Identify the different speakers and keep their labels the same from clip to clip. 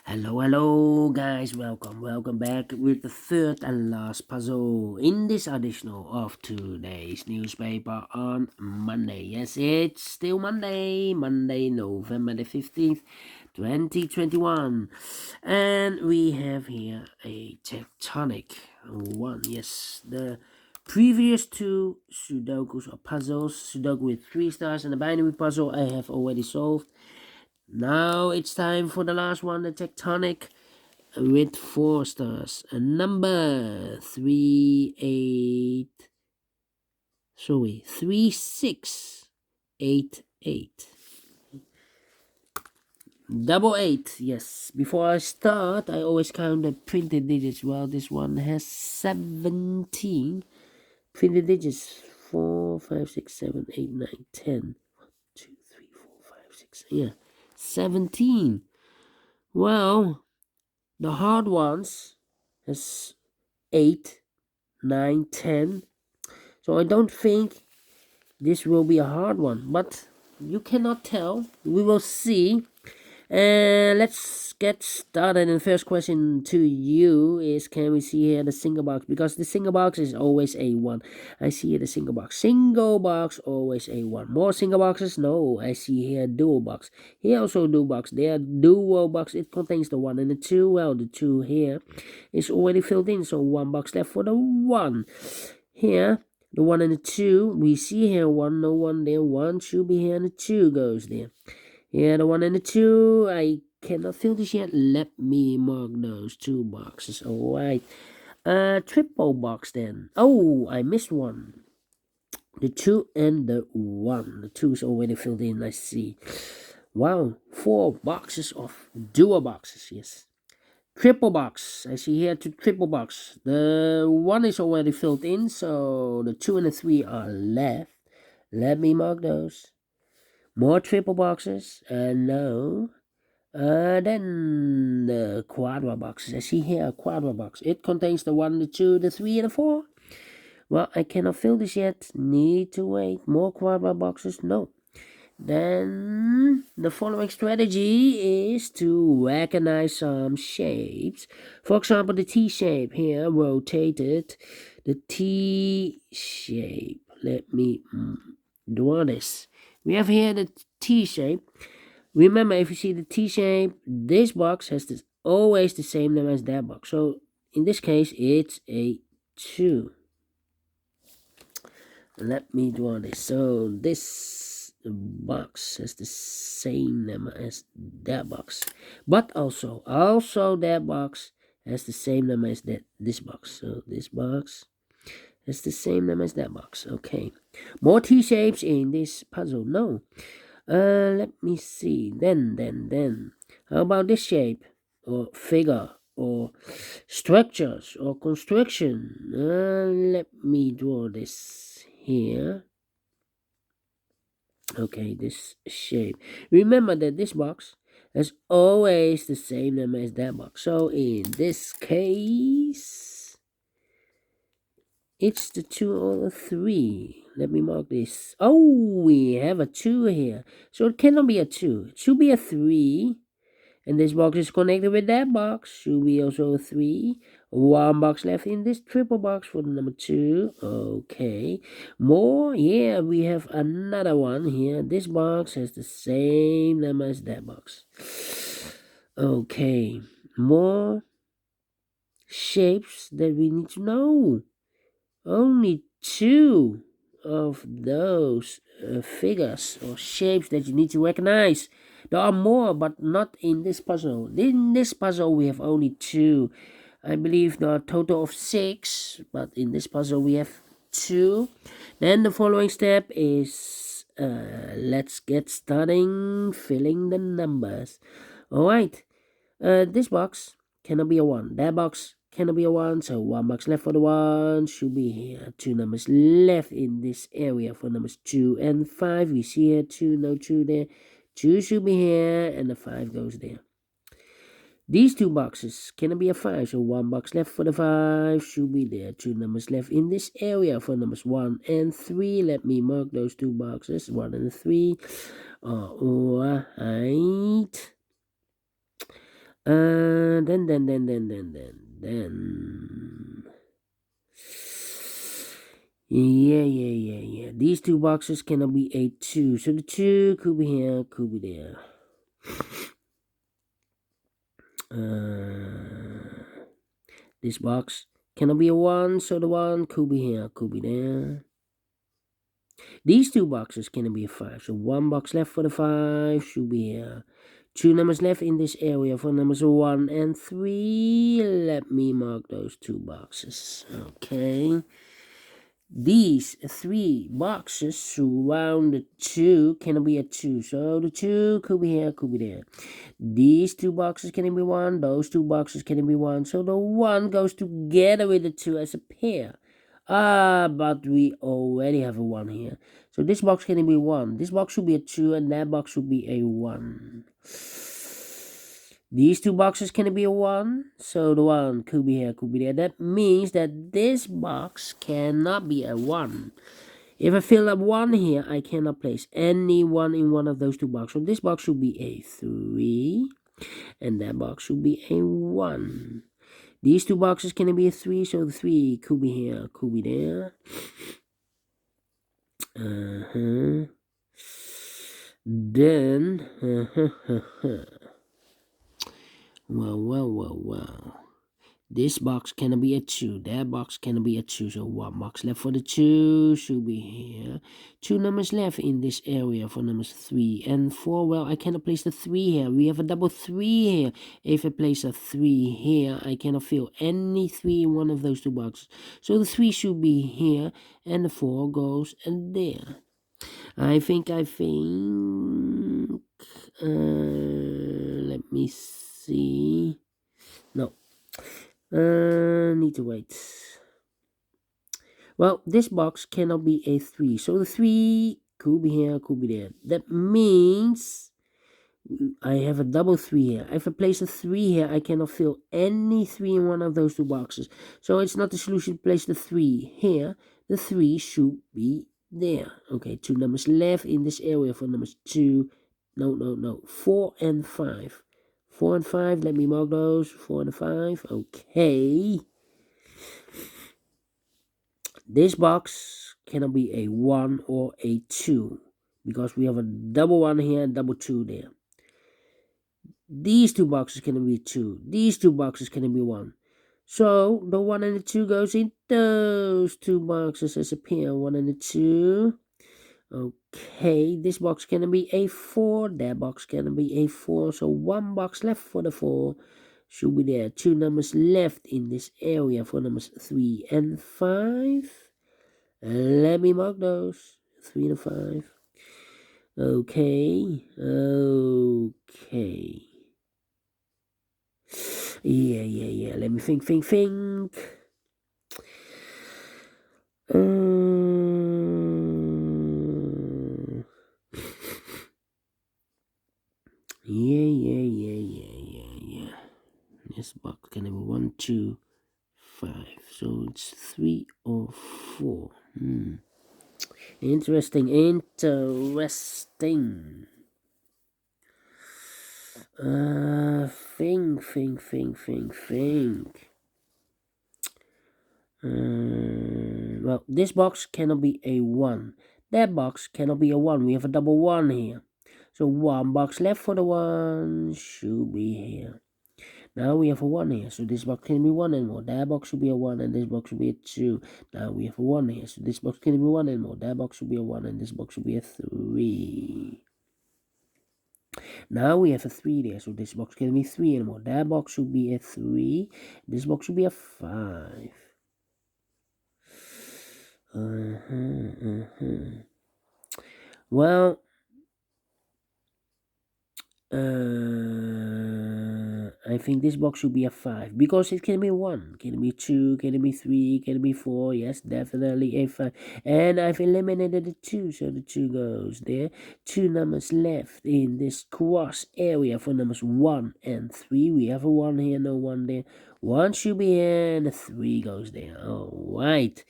Speaker 1: Hello guys, welcome back with the third and last puzzle in this edition of today's newspaper on Monday. Yes, it's still Monday, November the 15th, 2021. And we have here a Tectonic one. Yes, the previous two Sudokus or puzzles, Sudoku with 3 stars and the binary puzzle I have already solved. Now it's time for the last one, the Tectonic with 4 stars. Number 3688. Double eight, yes. Before I start, I always count the printed digits. Well, this one has 17 printed digits. 4, 5, 6, 7, 8, 9, 10. 1, 2, 3, 4, 5, 6. Yeah, 17. Well, the hard ones has 8, 9, 10. So I don't think this will be a hard one, but you cannot tell. We will see. And let's get started. And the first question to you is, can we see here the single box? Because the single box is always A1. I see here the single box. Single box, always A1. More single boxes? No. I see here dual box. Here also dual box. There dual box. It contains the 1 and the 2. Well, the 2 here is already filled in. So 1 box left for the 1. Here, the 1 and the 2. We see here 1, no 1 there. 1 should be here and the 2 goes there. Yeah, the 1 and the 2, I cannot fill this yet. Let me mark those 2 boxes. Alright. Triple box then. Oh, I missed one. The 2 and the 1. The 2 is already filled in, I see. Wow, 4 boxes of dual boxes, yes. Triple box. I see here 2 triple box. The 1 is already filled in, so the 2 and the 3 are left. Let me mark those. More triple boxes? No. Then the quadra boxes. I see here a quadra box. It contains the 1, the 2, the 3, and the 4. Well, I cannot fill this yet. Need to wait. More quadra boxes? No. Then the following strategy is to recognize some shapes. For example, the T shape here, rotated. The T shape. Let me draw this. We have here the T shape. Remember, if you see the T shape, this box has always the same number as that box. So in this case, it's a 2. Let me draw this. So this box has the same number as that box, but also that box has the same number as this box. So this box has the same number as that box. Okay, more T shapes in this puzzle? No. Let me see. Then. How about this shape or figure or structures or construction? Let me draw this here. Okay, this shape. Remember that this box has always the same number as that box. So in this case, it's the 2 or the 3. Let me mark this. Oh, we have a 2 here. So it cannot be a 2. It should be a 3. And this box is connected with that box. Should be also a 3. 1 box left in this triple box for the number 2. Okay. More. Yeah, we have another one here. This box has the same number as that box. Okay. More shapes that we need to know. Only 2 of those figures or shapes that you need to recognize. There are more, but not in this puzzle. In this puzzle, we have only 2. I believe there are a total of 6, but in this puzzle, we have 2. Then the following step is, let's get starting filling the numbers. Alright, this box cannot be a 1. That box cannot be a 1, so 1 box left for the 1 should be here. 2 numbers left in this area for numbers 2 and 5. We see here 2, no 2 there. 2 should be here, and the 5 goes there. These 2 boxes cannot be a 5, so 1 box left for the 5 should be there. 2 numbers left in this area for numbers 1 and 3. Let me mark those 2 boxes, 1 and 3. Alright. Then. Yeah. These two boxes cannot be a 2. So the 2 could be here, could be there. This box cannot be a 1, so the 1 could be here, could be there. These two boxes cannot be a 5, so 1 box left for the 5 should be here. 2 numbers left in this area for numbers 1 and 3. Let me mark those 2 boxes. Okay. These 3 boxes surround the 2 cannot be a 2, so the 2 could be here, could be there. These 2 boxes can be 1, those 2 boxes can be 1, so the 1 goes together with the 2 as a pair. But we already have a 1 here. So this box can be 1. This box should be a 2 and that box should be a 1. These 2 boxes can be a 1, so the 1 could be here, could be there. That means that this box cannot be a 1. If I fill up 1 here, I cannot place any 1 in one of those 2 boxes. So this box should be a 3, and that box should be a 1. These 2 boxes can be a 3, so the 3 could be here, could be there. Then, well. This box cannot be a 2. That box cannot be a 2. So 1 box left for the 2 should be here. 2 numbers left in this area for numbers 3 and 4. Well, I cannot place the 3 here. We have a double 3 here. If I place a 3 here, I cannot fill any 3 in one of those 2 boxes. So the 3 should be here and the 4 goes and there. I think. Let me see. No. Need to wait. Well, this box cannot be a 3. So the 3 could be here, could be there. That means I have a double 3 here. If I place a 3 here, I cannot fill any 3 in one of those 2 boxes. So it's not the solution to place the 3 here. The 3 should be there. Okay, 2 numbers left in this area for numbers 2. No. 4 and 5. 4 and 5, let me mark those. 4 and 5, okay. This box cannot be a 1 or a 2 because we have a double 1 here and double 2 there. These 2 boxes cannot be 2. These 2 boxes cannot be 1. So the 1 and the 2 goes in those 2 boxes as a pair. 1 and the 2. Okay, this box can be a 4, that box can be a 4, so 1 box left for the 4 should be there. 2 numbers left in this area for numbers 3 and 5. Let me mark those, 3 and 5. Okay. Yeah, let me think. Yeah. This box can be 1, 2, 5. So it's 3 or 4. Interesting. Think. Well, this box cannot be a 1. That box cannot be a 1. We have a double 1 here. So 1 box left for the 1 should be here. Now we have a 1 here. So this box can be 1 and more. That box should be a 1 and this box should be a 2. Now we have a 1 here. So this box can be 1 and more. That box should be a 1 and this box should be a 3. Now we have a 3 there. So this box can be 3 and more. That box should be a 3. This box should be a 5. Well, I think this box should be a 5 because it can be 1, can be 2, can be 3, can be 4. Yes, definitely a 5. And I've eliminated the 2, so the 2 goes there. 2 numbers left in this cross area for numbers 1 and 3. We have a 1 here, no 1 there. 1 should be here, and a 3 goes there. All right.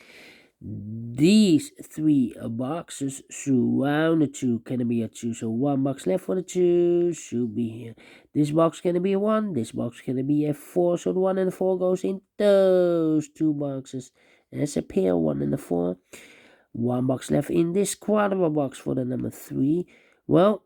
Speaker 1: These 3 boxes surround the 2 can be a 2, so 1 box left for the 2 should be here. This box can be a 1, this box can be a 4, so the 1 and the 4 goes in those 2 boxes. There's a pair, 1 and the 4. 1 box left in this quarter box for the number 3. Well,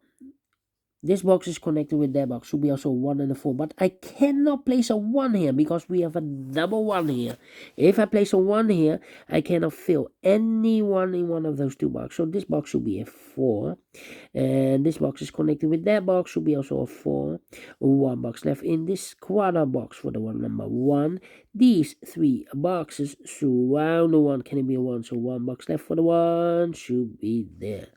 Speaker 1: this box is connected with that box, should be also 1 and a 4, but I cannot place a 1 here because we have a double 1 here. If I place a 1 here, I cannot fill any 1 in one of those 2 boxes, so this box should be a 4, and this box is connected with that box, should be also a 4. 1 box left in this quarter box for the one number 1. These 3 boxes surround the 1, can it be a 1, so 1 box left for the 1 should be there.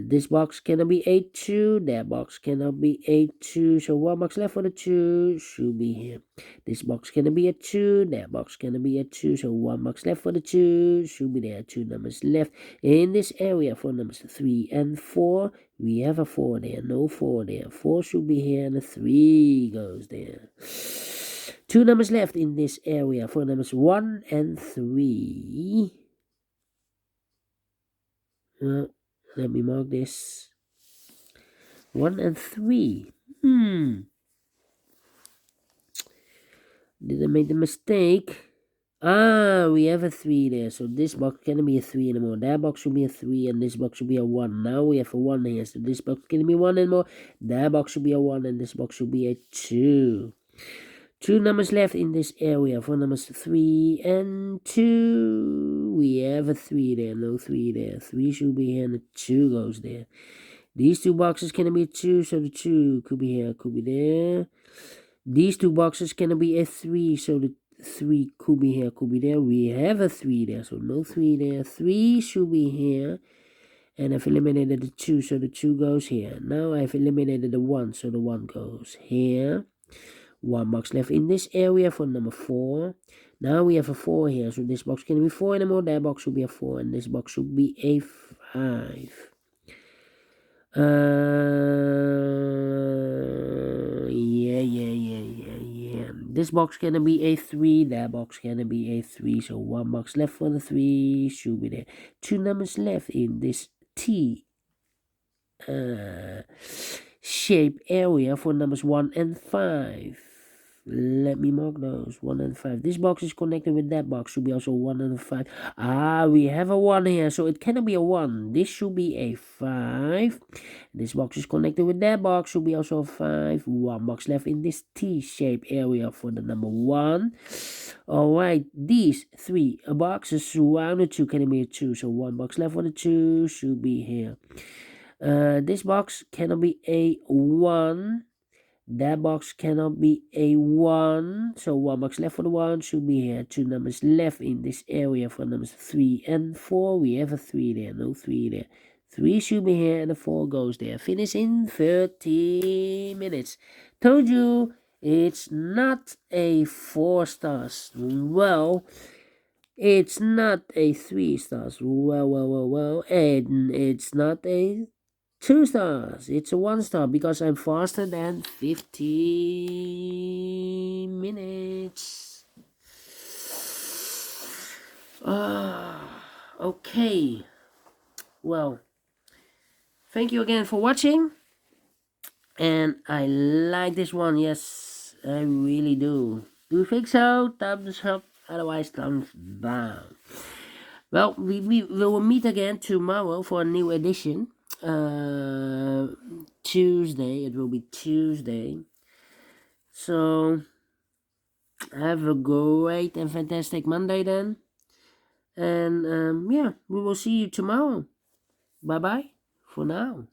Speaker 1: This box cannot be A2, that box cannot be A2, so 1 box left for the 2 should be here. This box cannot be a 2, that box cannot be a 2, so 1 box left for the 2 should be there. 2 numbers left in this area for numbers 3 and 4. We have a 4 there, no 4 there. 4 should be here and a 3 goes there. 2 numbers left in this area for numbers 1 and 3. Let me mark this. 1 and 3. Did I make the mistake? We have a 3 there. So this box can't be a 3 anymore. That box should be a 3 and this box should be a 1. Now we have a 1 here. So this box can't be 1 anymore. That box should be a 1 and this box should be a 2. 2 numbers left in this area for numbers 3 and 2. We have a 3 there, no 3 there. 3 should be here and the 2 goes there. These 2 boxes can be a 2, so the 2 could be here, could be there. These 2 boxes can be a 3, so the 3 could be here, could be there. We have a 3 there, so no 3 there. 3 should be here. And I've eliminated the 2, so the 2 goes here. Now I've eliminated the 1, so the 1 goes here. 1 box left in this area for number 4. Now we have a 4 here, so this box can be 4 anymore. That box should be a 4, and this box should be a 5. Yeah. This box can be a 3. That box can be a 3. So 1 box left for the 3 should be there. 2 numbers left in this T shape area for numbers 1 and 5. Let me mark those 1 and 5. This box is connected with that box, should be also 1 and 5. We have a 1 here, so it cannot be a 1. This should be a 5. This box is connected with that box, should be also a 5. 1 box left in this T-shaped area for the number 1. Alright, these 3 boxes surround the 2 can be a 2, so 1 box left for the 2 should be here. This box cannot be a 1. That box cannot be a 1. So 1 box left for the 1 should be here. 2 numbers left in this area for numbers 3 and 4. We have a 3 there, no 3 there. 3 should be here and the 4 goes there. Finish in 30 minutes. Told you it's not a 4 stars. Well, it's not a 3 stars. Well. And it's not a 2 stars. It's a 1 star because I'm faster than 50 minutes. Okay. Well, thank you again for watching. And I like this one. Yes, I really do. Do you think so? Thumbs up. Otherwise, thumbs down. Well, we will meet again tomorrow for a new edition. Tuesday. It will be Tuesday. So have a great and fantastic Monday then. And yeah, we will see you tomorrow. Bye bye for now.